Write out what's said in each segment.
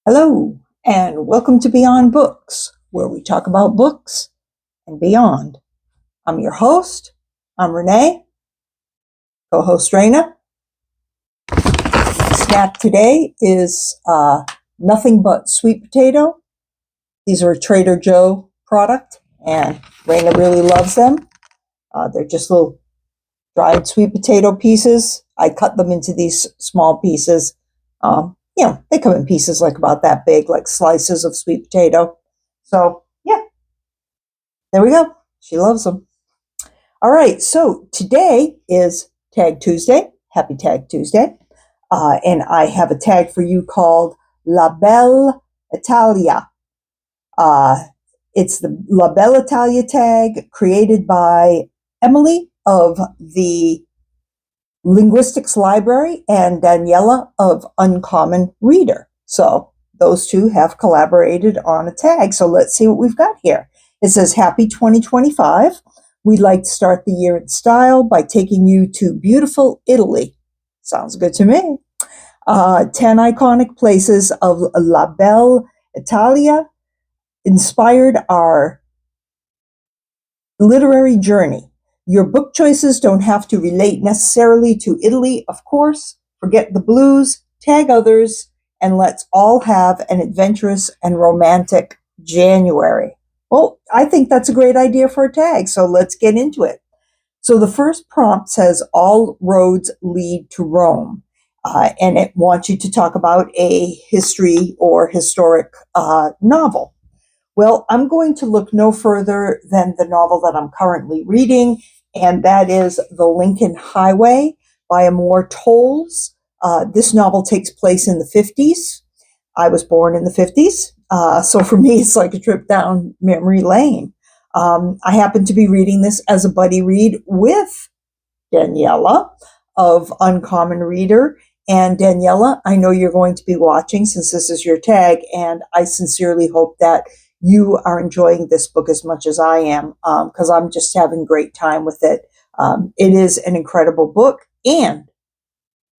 Hello, and welcome to Beyond Books, where we talk about books and beyond. I'm your host. I'm Renee, co-host Raina. Snack today is nothing but sweet potato. These are a Trader Joe product, and Raina really loves them. They're just little dried sweet potato pieces. I cut them into these small pieces. They come in pieces like about that big, like slices of sweet potato. So, yeah, there we go. She loves them. All right, so today is Tag Tuesday. Happy Tag Tuesday. And I have a tag for you called La Bella Italia. It's the La Bella Italia tag created by Emily of the Linguistics Library and Daniela of Uncommon Reader. So those two have collaborated on a tag. So let's see what we've got here. It says, Happy 2025. We'd like to start the year in style by taking you to beautiful Italy. Sounds good to me. 10 iconic places of La Bella Italia inspired our literary journey. Your book choices don't have to relate necessarily to Italy, of course. Forget the blues, tag others, and let's all have an adventurous and romantic January. Well, I think that's a great idea for a tag, so let's get into it. So the first prompt says, all roads lead to Rome. And it wants you to talk about a history or historic novel. Well, I'm going to look no further than the novel that I'm currently reading, and that is The Lincoln Highway by Amor Towles. This novel takes place in the 50s. I was born in the 50s, so for me, it's like a trip down memory lane. I happen to be reading this as a buddy read with Daniela of Uncommon Reader. And Daniela, I know you're going to be watching since this is your tag, and I sincerely hope that you are enjoying this book as much as I am, because I'm just having a great time with it. It is an incredible book, and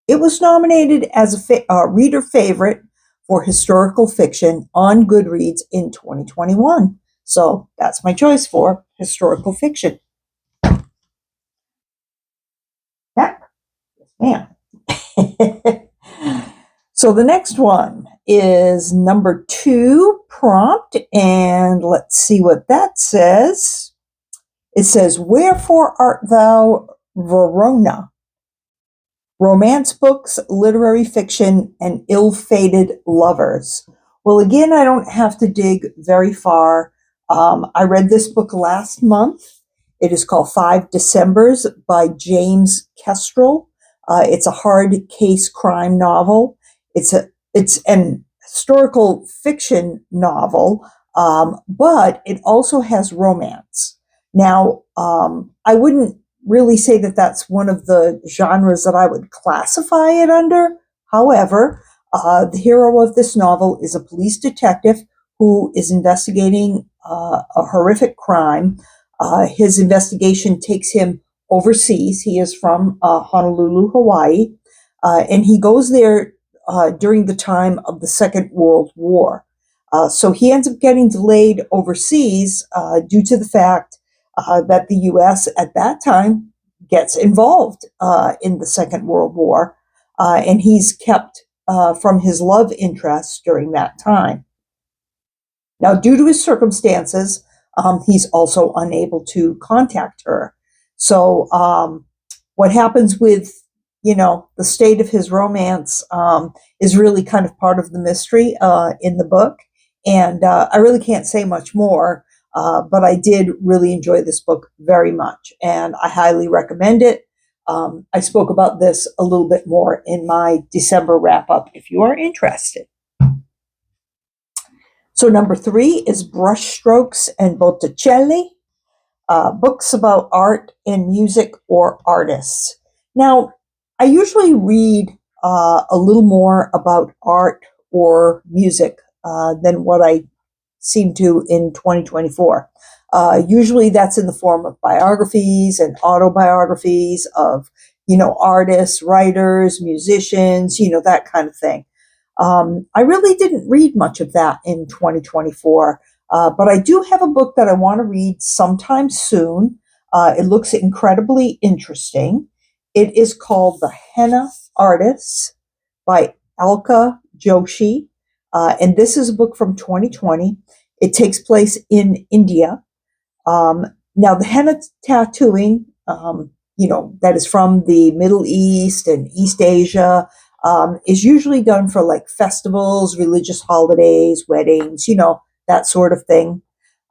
it was nominated as a reader favorite for historical fiction on Goodreads in 2021. So that's my choice for historical fiction. Yeah, yes, ma'am. So the next one is number 2 prompt, and let's see what that says. It says, Wherefore art thou, Verona? Romance books, literary fiction, and ill-fated lovers. Well, again, I don't have to dig very far. I read this book last month. It is called 5 Decembers by James Kestrel. It's a hard case crime novel. It's an historical fiction novel, but it also has romance. Now, I wouldn't really say that that's one of the genres that I would classify it under. However, the hero of this novel is a police detective who is investigating a horrific crime. His investigation takes him overseas. He is from Honolulu, Hawaii, and he goes there during the time of the Second World War. So he ends up getting delayed overseas due to the fact that the U.S. at that time gets involved in the Second World War, and he's kept from his love interest during that time. Now, due to his circumstances, he's also unable to contact her. So what happens with, the state of his romance is really kind of part of the mystery in the book. And I really can't say much more, but I did really enjoy this book very much, and I highly recommend it. I spoke about this a little bit more in my December wrap-up if you are interested. So number 3 is Brushstrokes and Botticelli, books about art and music or artists. Now, I usually read a little more about art or music than what I seem to in 2024. Usually that's in the form of biographies and autobiographies of, artists, writers, musicians, that kind of thing. I really didn't read much of that in 2024, but I do have a book that I want to read sometime soon. It looks incredibly interesting. It is called The Henna Artists by Alka Joshi. And this is a book from 2020. It takes place in India. Now, the henna tattooing, that is from the Middle East and East Asia, is usually done for like festivals, religious holidays, weddings, that sort of thing.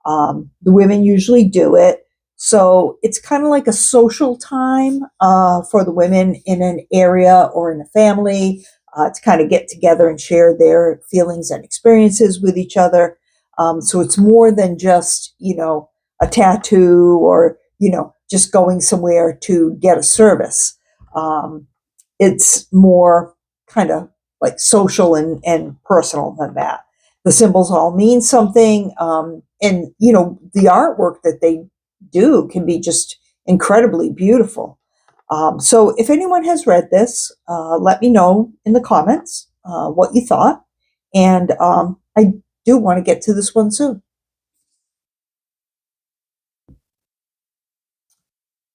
The women usually do it. So it's kind of like a social time for the women in an area or in a family to kind of get together and share their feelings and experiences with each other. So it's more than just, a tattoo or, just going somewhere to get a service. It's more kind of like social and personal than that. The symbols all mean something. And, the artwork that they do can be just incredibly beautiful. So if anyone has read this, let me know in the comments what you thought. And I do want to get to this one soon.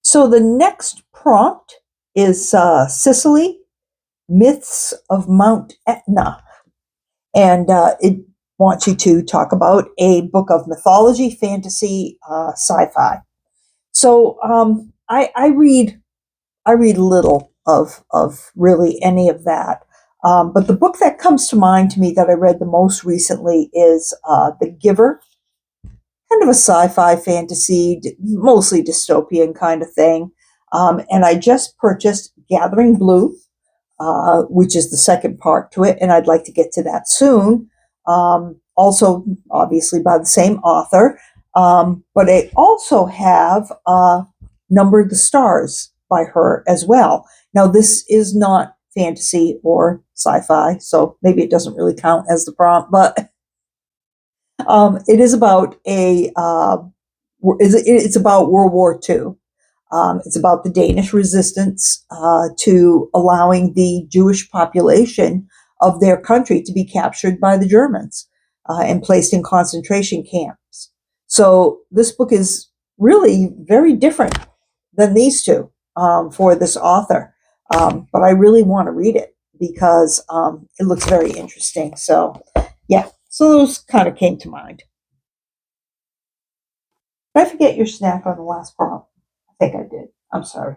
So the next prompt is Sicily, Myths of Mount Etna. And it wants you to talk about a book of mythology, fantasy, sci-fi. So I read little of really any of that. But the book that comes to mind to me that I read the most recently is The Giver, kind of a sci-fi fantasy, mostly dystopian kind of thing. And I just purchased Gathering Blue, which is the second part to it, and I'd like to get to that soon. Also, obviously, by the same author. But I also have Number the Stars by her as well. Now, this is not fantasy or sci-fi, so maybe it doesn't really count as the prompt, but it is about it's about World War II. It's about the Danish resistance to allowing the Jewish population of their country to be captured by the Germans and placed in concentration camps. So this book is really very different than these two for this author. But I really want to read it because it looks very interesting. So, yeah, so those kind of came to mind. Did I forget your snack on the last prompt? I think I did. I'm sorry.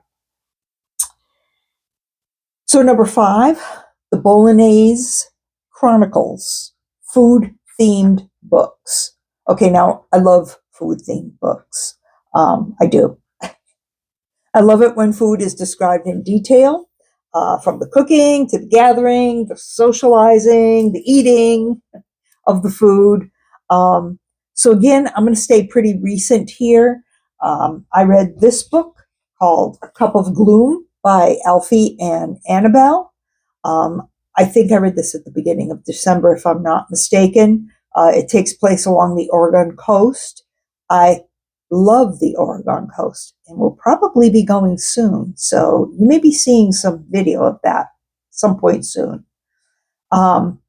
So number 5, the Bolognese Chronicles, food themed books. Okay, now I love food themed books. I do. I love it when food is described in detail, from the cooking to the gathering, the socializing, the eating of the food. So again, I'm going to stay pretty recent here. I read this book called A Cup of Gloom by Alfie and Annabelle. I think I read this at the beginning of December, if I'm not mistaken. It takes place along the Oregon coast. I love the Oregon coast and will probably be going soon. So you may be seeing some video of that some point soon. Now,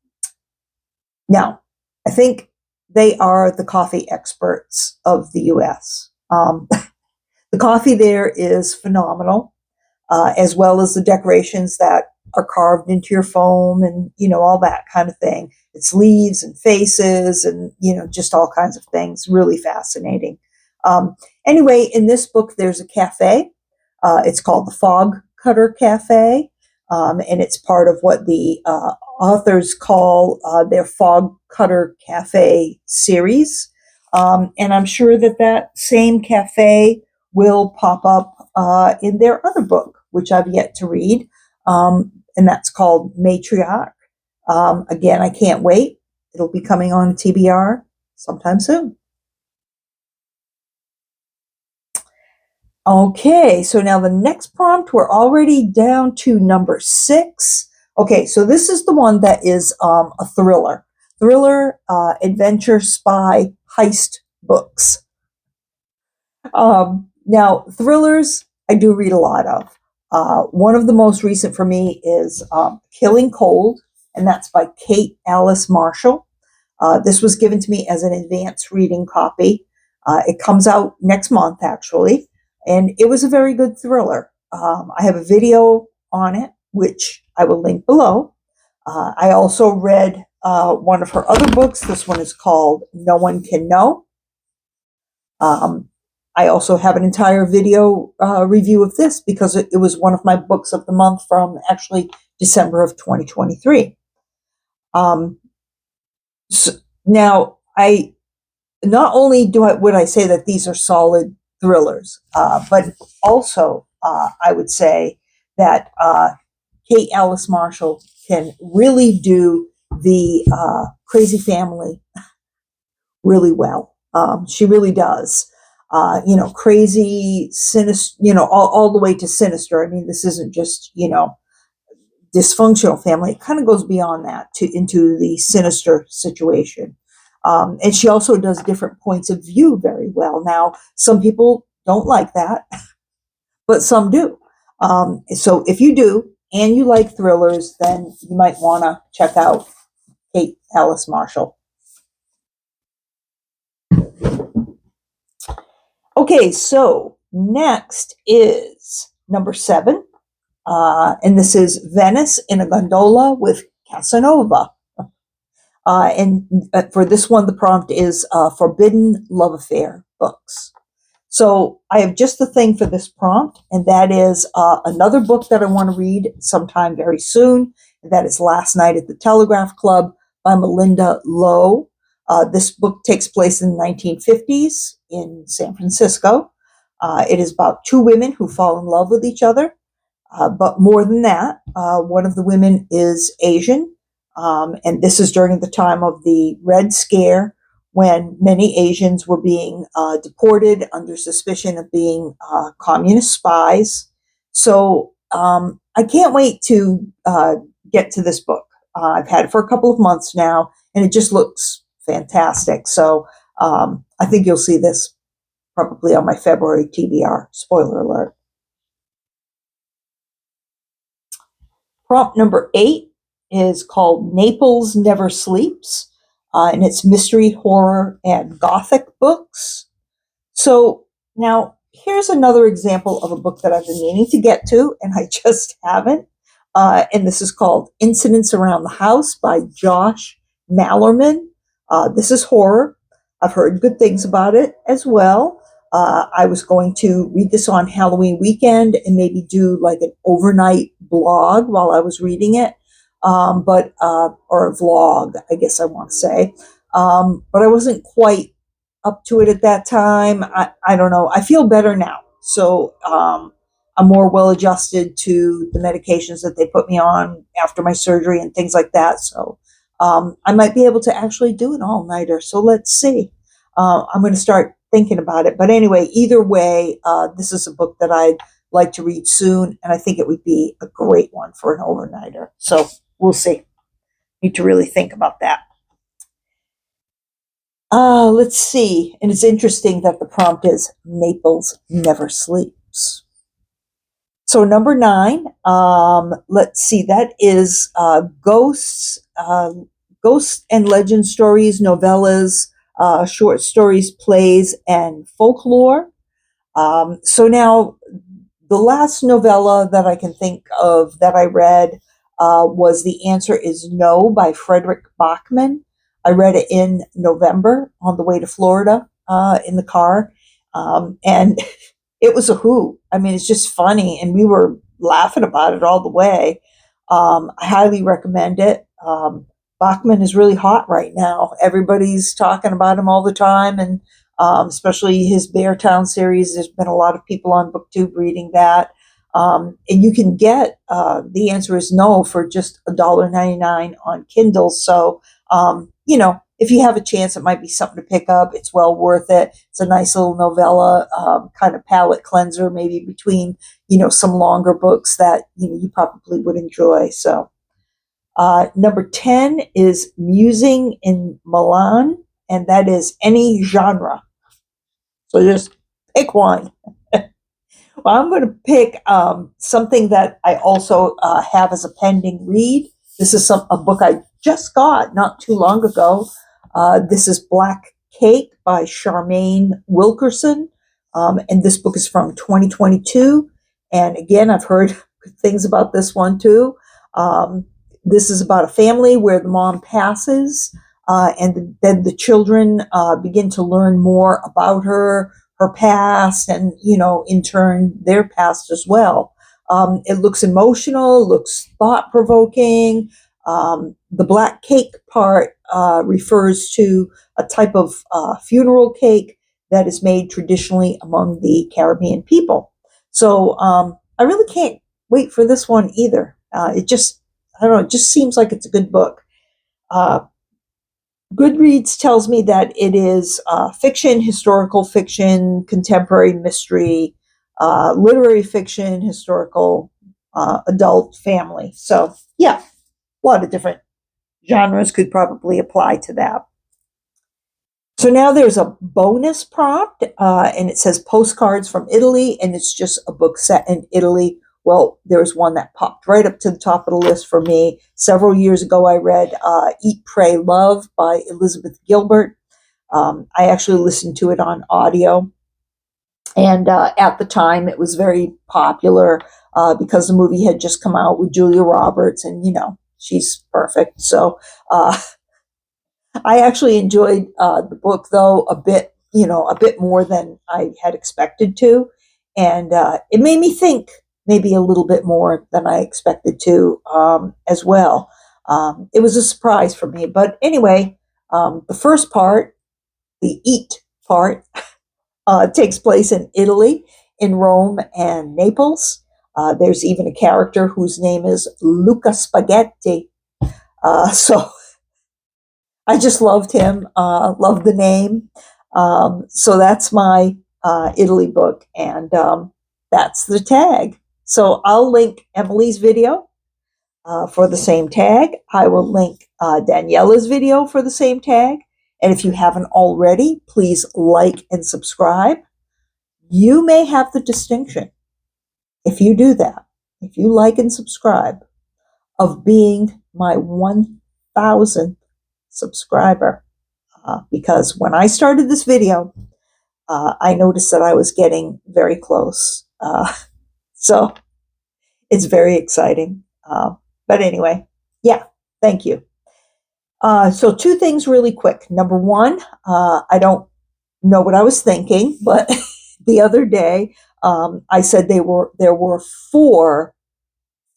I think they are the coffee experts of the US. The coffee there is phenomenal, as well as the decorations that are carved into your foam and, all that kind of thing. It's leaves and faces and, just all kinds of things. Really fascinating. Anyway, in this book, there's a cafe. It's called the Fog Cutter Cafe. And it's part of what the authors call their Fog Cutter Cafe series. And I'm sure that same cafe will pop up in their other book, which I've yet to read. And that's called Matriarch. Again, I can't wait. It'll be coming on TBR sometime soon. Okay, so now the next prompt, we're already down to number 6. Okay, so this is the one that is a thriller, adventure, spy, heist books. Now, thrillers, I do read a lot of. One of the most recent for me is Killing Cold and that's by Kate Alice Marshall. This was given to me as an advanced reading copy. It comes out next month, actually, and it was a very good thriller. I have a video on it, which I will link below. I also read one of her other books. This one is called No One Can Know. I also have an entire video review of this because it was one of my books of the month from actually December of 2023. So now, not only would I say that these are solid thrillers, but also I would say that Kate Alice Marshall can really do the crazy family really well. She really does. Crazy, sinister, all the way to sinister. I mean, this isn't just, dysfunctional family. It kind of goes beyond that into the sinister situation. And she also does different points of view very well. Now, some people don't like that, but some do. So if you do, and you like thrillers, then you might want to check out Kate Alice Marshall. Okay, so next is number 7. And this is Venice in a Gondola with Casanova. And for this one, the prompt is Forbidden Love Affair books. So I have just the thing for this prompt, and that is another book that I want to read sometime very soon. And that is Last Night at the Telegraph Club by Malinda Lo. This book takes place in the 1950s in San Francisco. It is about 2 women who fall in love with each other. But more than that, one of the women is Asian. And this is during the time of the Red Scare, when many Asians were being deported under suspicion of being communist spies. So I can't wait to get to this book. I've had it for a couple of months now, and it just looks fantastic. So I think you'll see this probably on my February TBR. Spoiler alert. Prompt number 8 is called Naples Never Sleeps, and it's mystery, horror, and gothic books. So now here's another example of a book that I've been meaning to get to, and I just haven't. And this is called Incidents Around the House by Josh Mallerman. This is horror. I've heard good things about it as well. I was going to read this on Halloween weekend and maybe do like an overnight blog while I was reading it, or a vlog, I guess I want to say. But I wasn't quite up to it at that time. I don't know. I feel better now. So I'm more well adjusted to the medications that they put me on after my surgery and things like that. So I might be able to actually do an all-nighter. So let's see. I'm going to start thinking about it. But anyway, either way, this is a book that I'd like to read soon, and I think it would be a great one for an overnighter. So we'll see. Need to really think about that. Let's see. And it's interesting that the prompt is Naples Never Sleeps. So number 9, let's see, that is ghosts and legend stories, novellas, short stories, plays, and folklore. So now, the last novella that I can think of that I read was The Answer Is No by Frederick Bachman. I read it in November on the way to Florida in the car. And it was a hoot. I mean, it's just funny, and we were laughing about it all the way. I highly recommend it. Bachman is really hot right now. Everybody's talking about him all the time, and especially his Beartown series. There's been a lot of people on BookTube reading that. And you can get The Answer Is No for just $1.99 on Kindle. So, if you have a chance, it might be something to pick up. It's well worth it. It's a nice little novella, kind of palate cleanser, maybe between, some longer books that, you probably would enjoy. So, number 10 is Musing in Milan, and that is any genre. So just pick one. Well, I'm going to pick something that I also have as a pending read, This is a book I just got not too long ago. This is Black Cake by Charmaine Wilkerson. And this book is from 2022. And again, I've heard good things about this one too. This is about a family where the mom passes, and then the children begin to learn more about her past, and, in turn, their past as well. It looks emotional, looks thought-provoking. The black cake part refers to a type of funeral cake that is made traditionally among the Caribbean people. So I really can't wait for this one either. I don't know, it just seems like it's a good book. Goodreads tells me that it is fiction, historical fiction, contemporary mystery, literary fiction, historical, adult, family. So, yeah, a lot of different genres could probably apply to that. So now there's a bonus prompt, and it says Postcards from Italy, and it's just a book set in Italy. Well, there's one that popped right up to the top of the list for me. Several years ago, I read Eat, Pray, Love by Elizabeth Gilbert. I actually listened to it on audio. And at the time, it was very popular because the movie had just come out with Julia Roberts, and, she's perfect. So I actually enjoyed the book, though, a bit more than I had expected to. And it made me think maybe a little bit more than I expected to as well. It was a surprise for me. But anyway, the first part, the eat part, takes place in Italy, in Rome and Naples. There's even a character whose name is Luca Spaghetti. So I just loved him, loved the name. So that's my Italy book, and that's the tag. So I'll link Emily's video for the same tag. I will link Daniela's video for the same tag. And if you haven't already, please like and subscribe. You may have the distinction, if you do that, if you like and subscribe, of being my 1,000th subscriber. Because when I started this video, I noticed that I was getting very close. So it's very exciting. But anyway, yeah, thank you. So two things really quick. Number one, I don't know what I was thinking, but the other day I said there were 4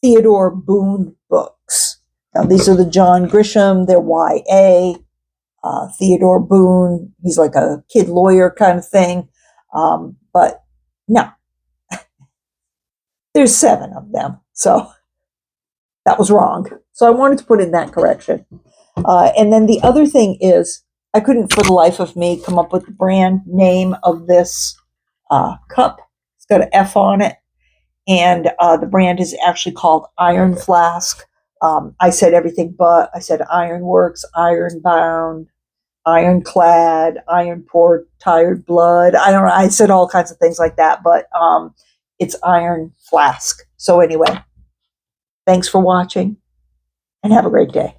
Theodore Boone books. Now these are the John Grisham, they're YA. Theodore Boone, he's like a kid lawyer kind of thing. But no, there's 7 of them. So that was wrong. So I wanted to put in that correction. And then the other thing is, I couldn't for the life of me come up with the brand name of this cup. It's got an F on it. And the brand is actually called Iron Flask. I said everything but. I said Ironworks, Ironbound, Ironclad, Iron Port, Tired Blood. I don't know. I said all kinds of things like that, but it's Iron Flask. So anyway, thanks for watching, and have a great day.